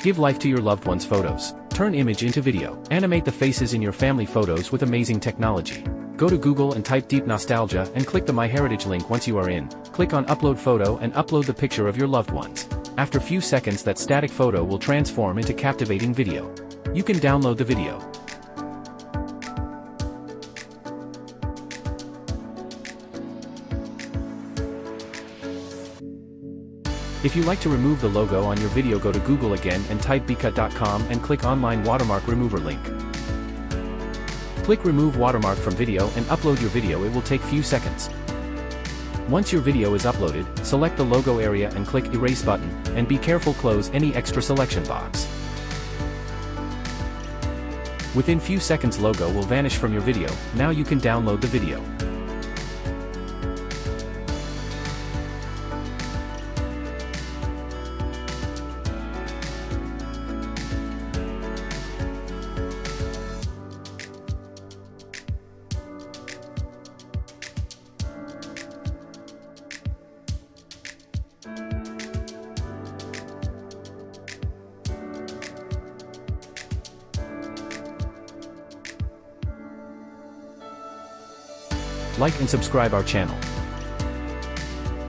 Give life to your loved one's photos. Turn image into video. Animate the faces in your family photos with amazing technology. Go to Google and type Deep Nostalgia and click the MyHeritage link once you are in. Click on Upload Photo and upload the picture of your loved ones. After few seconds that static photo will transform into captivating video. You can download the video. If you like to remove the logo on your video, go to Google again and type bcut.com and click Online Watermark Remover link. Click Remove Watermark from video and upload your video. It will take few seconds. Once your video is uploaded, select the logo area and click Erase button, and be careful close any extra selection box. Within few seconds logo will vanish from your video. Now you can download the video. Like and subscribe our channel.